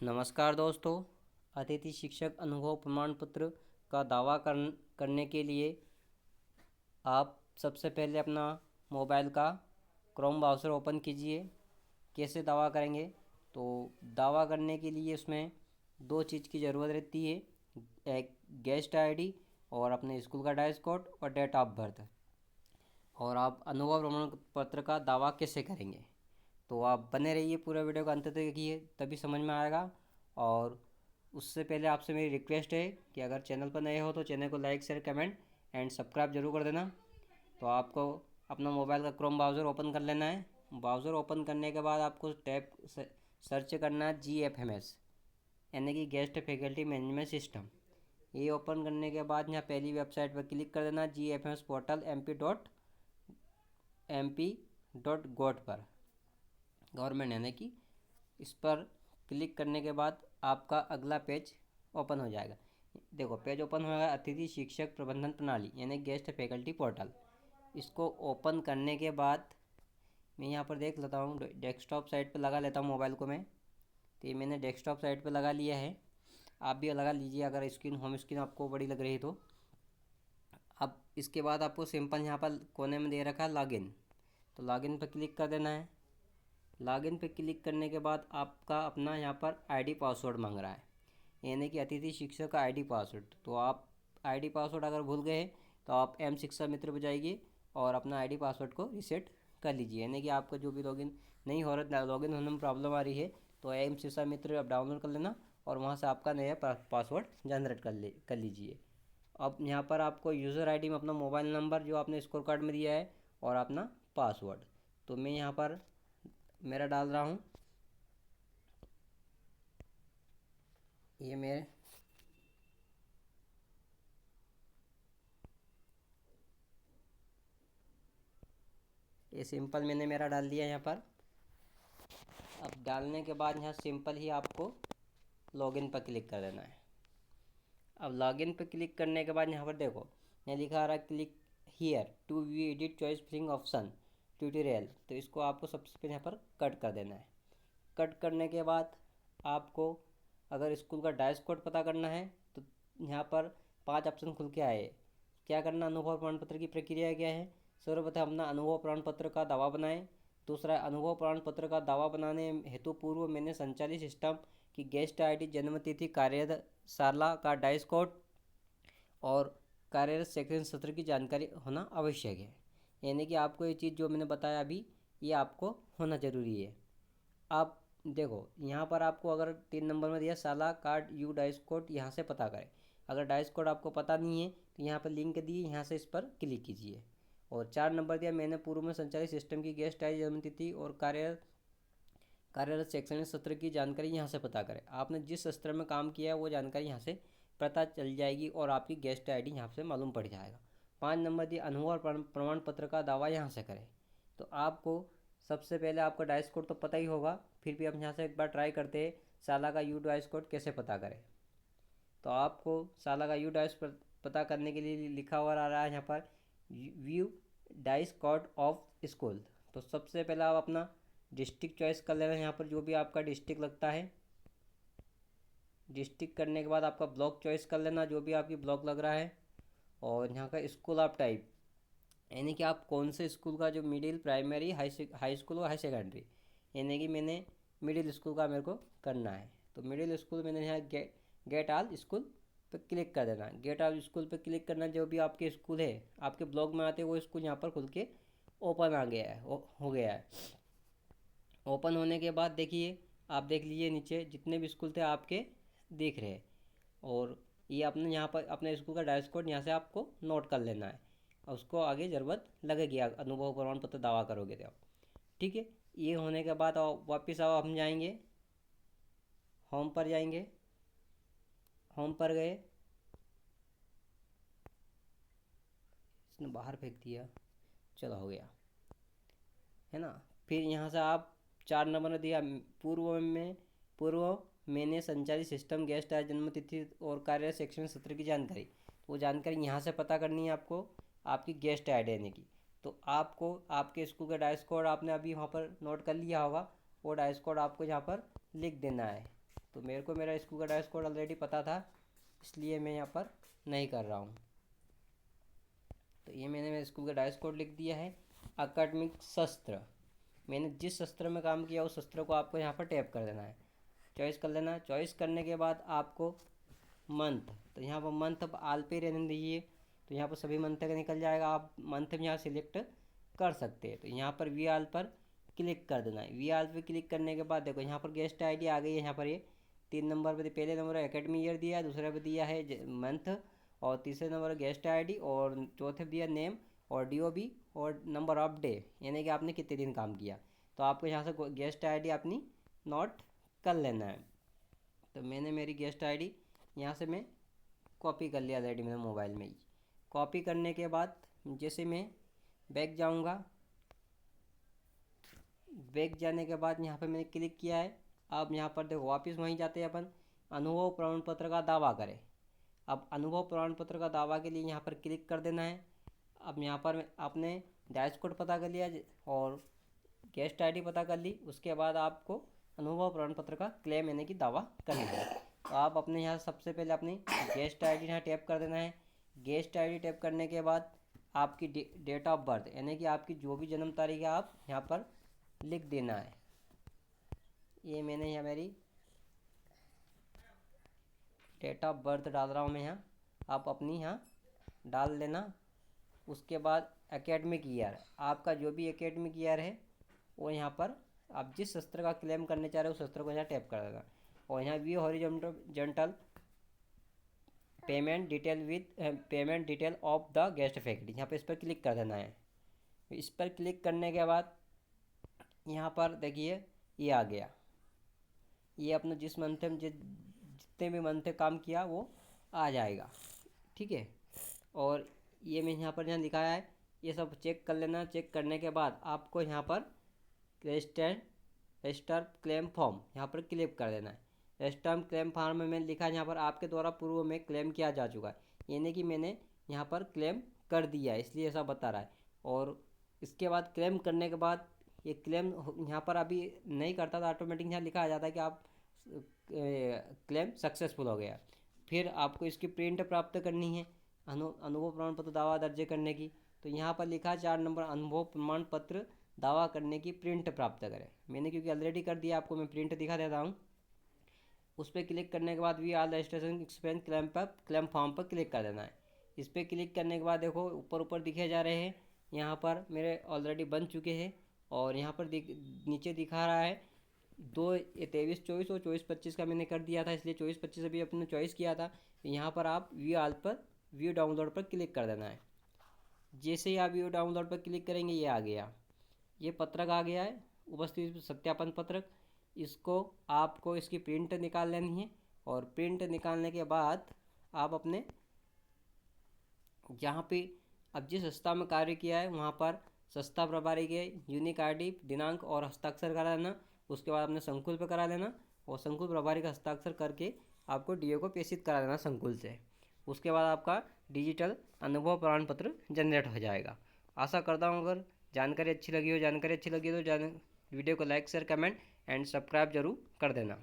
नमस्कार दोस्तों। अतिथि शिक्षक अनुभव प्रमाण पत्र का दावा करने के लिए आप सबसे पहले अपना मोबाइल का क्रोम ब्राउज़र ओपन कीजिए। कैसे दावा करेंगे? तो दावा करने के लिए उसमें दो चीज़ की ज़रूरत रहती है, एक गेस्ट आईडी और अपने स्कूल का डाइस कोड और डेट ऑफ बर्थ। और आप अनुभव प्रमाण पत्र का दावा कैसे करेंगे, तो आप बने रहिए, पूरा वीडियो का अंत तक देखिए, तभी समझ में आएगा। और उससे पहले आपसे मेरी रिक्वेस्ट है कि अगर चैनल पर नए हो तो चैनल को like share comment and subscribe जरूर कर देना। तो आपको अपना मोबाइल का क्रोम ब्राउज़र ओपन कर लेना है। ब्राउज़र ओपन करने के बाद आपको टैब सर्च करना है GFMS, यानी कि गेस्ट फैकल्टी मैनेजमेंट सिस्टम। ये ओपन करने के बाद यहाँ पहली वेबसाइट पर क्लिक कर देना, GFMS पोर्टल mp.gov पर, गवर्नमेंट, यानी कि इस पर क्लिक करने के बाद आपका अगला पेज ओपन हो जाएगा। देखो, पेज ओपन होगा अतिथि शिक्षक प्रबंधन प्रणाली, यानी गेस्ट फैकल्टी पोर्टल। इसको ओपन करने के बाद मैं यहाँ पर देख लेता हूँ, डेस्कटॉप साइट पर लगा लेता हूँ मोबाइल को मैं। तो ये मैंने डेस्कटॉप साइट पर लगा लिया है, आप भी लगा लीजिए अगर स्क्रीन होम स्क्रीन आपको बड़ी लग रही है तो। अब इसके बाद आपको सिंपल यहाँ पर कोने में दे रखा है लॉगिन, तो लॉगिन पर क्लिक कर देना है। लॉगिन पे क्लिक करने के बाद आपका अपना यहाँ पर आईडी पासवर्ड मांग रहा है, यानी कि अतिथि शिक्षक का आईडी पासवर्ड। तो आप आईडी पासवर्ड अगर भूल गए तो आप एम शिक्षा मित्र पर जाइए और अपना आईडी पासवर्ड को रीसेट कर लीजिए, यानी कि आपका जो भी लॉगिन नहीं हो रहा, लॉगिन होने में प्रॉब्लम आ रही है, तो एम शिक्षा मित्र आप डाउनलोड कर लेना और वहाँ से आपका नया पासवर्ड जनरेट कर लीजिए। अब यहाँ पर आपको यूज़र आईडी में अपना मोबाइल नंबर जो आपने स्कोर कार्ड में दिया है और अपना पासवर्ड, तो मैं यहाँ पर मेरा डाल रहा हूँ। ये मेरे ये सिंपल मैंने मेरा डाल दिया यहाँ पर। अब डालने के बाद यहाँ सिंपल ही आपको लॉगिन पर क्लिक कर देना है। अब लॉगिन पर क्लिक करने के बाद यहाँ पर देखो, यहाँ लिखा आ रहा है click here to view edit choice filling option tutorial, तो इसको आपको सबसे पहले यहाँ पर कट कर देना है। कट करने के बाद आपको अगर स्कूल का डाइस कोड पता करना है तो यहाँ पर 5 ऑप्शन खुल के आए। क्या करना, अनुभव प्रमाण पत्र की प्रक्रिया क्या है? सर्वप्रथम अपना अनुभव प्रमाण पत्र का दावा बनाएं। दूसरा, अनुभव प्रमाण पत्र का दावा बनाने हेतु पूर्व मैंने संचालित सिस्टम की गेस्ट आईडी, जन्मतिथि, कार्यशाला का डाइस कोड और कार्यरत शैक्षणिक सत्र की जानकारी होना आवश्यक है, यानी कि आपको ये चीज़ जो मैंने बताया अभी, ये आपको होना ज़रूरी है। आप देखो, यहाँ पर आपको अगर 3 नंबर में दिया साला कार्ड यू डाइस कोड, यहाँ से पता करें। अगर डाइस कोड आपको पता नहीं है तो यहाँ पर लिंक दिए, यहाँ से इस पर क्लिक कीजिए। और 4 नंबर दिया, मैंने पूर्व में संचालित सिस्टम की गेस्ट आई जन्मतिथि और कार्यरत शैक्षणिक सत्र की जानकारी यहाँ से पता करें। आपने जिस सत्र में काम किया है वो जानकारी यहाँ से पता चल जाएगी और आपकी गेस्ट आईडी यहाँ से मालूम पड़ जाएगा। 5 नंबर दिया, अनुभव प्रमाण पत्र का दावा यहाँ से करें। तो आपको सबसे पहले आपका डाइस कोड तो पता ही होगा, फिर भी हम यहाँ से एक बार ट्राई करते हैं साला का यू डाइस कोड कैसे पता करें। तो आपको साला का यू डाइस पता करने के लिए लिखा हुआ आ रहा है यहाँ पर view dice code of school. तो सबसे पहले आप अपना डिस्ट्रिक्ट चॉइस कर लेना, यहाँ पर जो भी आपका डिस्ट्रिक्ट लगता है। डिस्ट्रिक्ट करने के बाद आपका ब्लॉक चॉइस कर लेना, जो भी आपकी ब्लॉक लग रहा है। और यहाँ का स्कूल ऑफ टाइप, यानी कि आप कौन से स्कूल का, जो मिडिल, प्राइमरी, हाई स्कूल और हाई सेकेंडरी, यानी कि मैंने मिडिल स्कूल का मेरे को करना है। तो मिडिल स्कूल मैंने यहाँ गेट ऑल स्कूल पर क्लिक कर देना। गेट ऑल स्कूल पर क्लिक करना, जो भी आपके स्कूल है आपके ब्लॉग में आते हैं वो स्कूल यहाँ पर खुल के ओपन आ गया है, हो गया है। ओपन होने के बाद देखिए, आप देख लीजिए नीचे जितने भी स्कूल थे आपके दिख रहे हैं। और ये अपने यहाँ पर अपने स्कूल का डाइस कोड यहाँ से आपको नोट कर लेना है, और उसको आगे ज़रूरत लगेगी अनुभव प्रमाण पत्र दावा करोगे तो आप। ठीक है, ये होने के बाद वापस आओ, हम जाएंगे होम पर, जाएंगे होम पर गए, इसने बाहर फेंक दिया, चलो हो गया है ना। फिर यहाँ से आप 4 नंबर में दिया पूर्व मैंने संचालित सिस्टम गेस्ट आय जन्मतिथि और कार्य शैक्षणिक सत्र की जानकारी, वो जानकारी यहाँ से पता करनी है आपको, आपकी गेस्ट आईडी देने की। तो आपको आपके स्कूल का डाइस कोड आपने अभी वहाँ पर नोट कर लिया होगा, वो डाइस कोड आपको यहाँ पर लिख देना है। तो मेरे को मेरा स्कूल का ड्रेस कोड ऑलरेडी पता था, इसलिए मैं यहाँ पर नहीं कर रहा हूँ। तो ये मैंने मेरे स्कूल का ड्रेस कोड लिख दिया है। अकेडमिक शस्त्र, मैंने जिस शस्त्र में काम किया उस शस्त्र को आपको यहाँ पर टैप कर देना है, चॉइस कर लेना। चॉइस करने के बाद आपको मंथ, तो यहाँ पर मंथ अब आल पे रहने दीजिए, तो यहाँ पर सभी मंथ का निकल जाएगा। आप मंथ में यहाँ सिलेक्ट कर सकते हैं। तो यहाँ पर वी आल पर क्लिक कर देना है। वी आल पे क्लिक करने के बाद देखो यहाँ पर गेस्ट आईडी आ गई है। यहाँ पर ये 3 नंबर पर पहले नंबर एकेडमी ईयर दिया है, दूसरे पे दिया है मंथ, और तीसरे नंबर गेस्ट आईडी, और चौथे पे दिया नेम और डीओबी और नंबर ऑफ डे, यानी कि आपने कितने दिन काम किया। तो आपको यहाँ से गेस्ट आईडी अपनी नोट कर लेना है। तो मैंने मेरी गेस्ट आईडी यहाँ से मैं कॉपी कर लिया ऑलरेडी मैंने मोबाइल में ही। कॉपी करने के बाद जैसे मैं बैक जाऊँगा, बैक जाने के बाद यहाँ पे मैंने क्लिक किया है। अब यहाँ पर देखो वापस वहीं जाते हैं अपन, अनुभव प्रमाण पत्र का दावा करें। अब अनुभव प्रमाण पत्र का दावा के लिए यहाँ पर क्लिक कर देना है। अब यहाँ पर आपने डैश कोड पता कर लिया और गेस्ट आईडी पता कर ली, उसके बाद आपको अनुभव प्रमाण पत्र का क्लेम यानी कि दावा करना है। तो आप अपने यहाँ सबसे पहले अपनी गेस्ट आईडी यहाँ टैप कर देना है। गेस्ट आईडी टैप करने के बाद आपकी डेट ऑफ बर्थ यानी कि आपकी जो भी जन्म तारीख है आप यहाँ पर लिख देना है। ये मैंने यहाँ मेरी डेट ऑफ बर्थ डाल रहा हूँ मैं यहाँ, आप अपनी यहाँ डाल देना। उसके बाद एकेडमिक ईयर, आपका जो भी एकेडमिक ईयर है वो यहाँ पर आप जिस शस्त्र का क्लेम करने चाह रहे हो उस शस्त्र को यहाँ टैप कर देना। और यहाँ view horizontal payment detail with payment detail of the guest faculty, यहाँ पे इस पर क्लिक कर देना है। इस पर क्लिक करने के बाद यहाँ पर देखिए ये आ गया, ये अपना जिस मंथ में जितने भी मंथ काम किया वो आ जाएगा, ठीक है। और ये मैं यहाँ पर दिखाया है, ये सब चेक कर लेना। चेक करने के बाद आपको यहाँ पर रजिस्टर क्लेम फॉर्म यहाँ पर क्लिक कर देना है। रजिस्टर क्लेम फॉर्म में मैंने लिखा है यहाँ पर आपके द्वारा पूर्व में क्लेम किया जा चुका है, यानी कि मैंने यहाँ पर क्लेम कर दिया है, इसलिए ऐसा बता रहा है। और इसके बाद क्लेम करने के बाद ये क्लेम यहाँ पर अभी नहीं करता, तो ऑटोमेटिक यहाँ लिखा आ जाता है कि आप क्लेम सक्सेसफुल हो गया। फिर आपको इसकी प्रिंट प्राप्त करनी है अनुभव प्रमाण पत्र दावा दर्ज करने की। तो यहाँ पर लिखा 4 नंबर अनुभव प्रमाण पत्र दावा करने की प्रिंट प्राप्त करें। मैंने क्योंकि ऑलरेडी कर दिया, आपको मैं प्रिंट दिखा देता हूँ। उस पर क्लिक करने के बाद we all registration expense claim पर क्लेम फॉर्म पर क्लिक कर देना है। इस पर क्लिक करने के बाद देखो ऊपर ऊपर दिखे जा रहे हैं, यहाँ पर मेरे ऑलरेडी बन चुके हैं। और यहाँ पर नीचे दिखा रहा है 23-24 और 24-25 का मैंने कर दिया था, इसलिए 24-25 अभी अपने चॉइस किया था। यहाँ पर आप व्यू आल पर व्यू डाउनलोड पर क्लिक कर देना है। जैसे ही आप व्यू डाउनलोड पर क्लिक करेंगे ये आ गया, ये पत्रक आ गया है, उपस्थिति सत्यापन पत्रक। इसको आपको इसकी प्रिंट निकाल लेनी है। और प्रिंट निकालने के बाद आप अपने जहाँ पे अब जिस संस्था में कार्य किया है वहाँ पर संस्था प्रभारी के यूनिक आईडी दिनांक और हस्ताक्षर करा लेना। उसके बाद अपने संकुल पे करा लेना और संकुल प्रभारी का हस्ताक्षर करके आपको डीओ को प्रेषित करा देना संकुल से। उसके बाद आपका डिजिटल अनुभव प्रमाण पत्र जनरेट हो जाएगा। आशा करता हूँ अगर जानकारी अच्छी लगी हो तो वीडियो को like share comment and subscribe जरूर कर देना।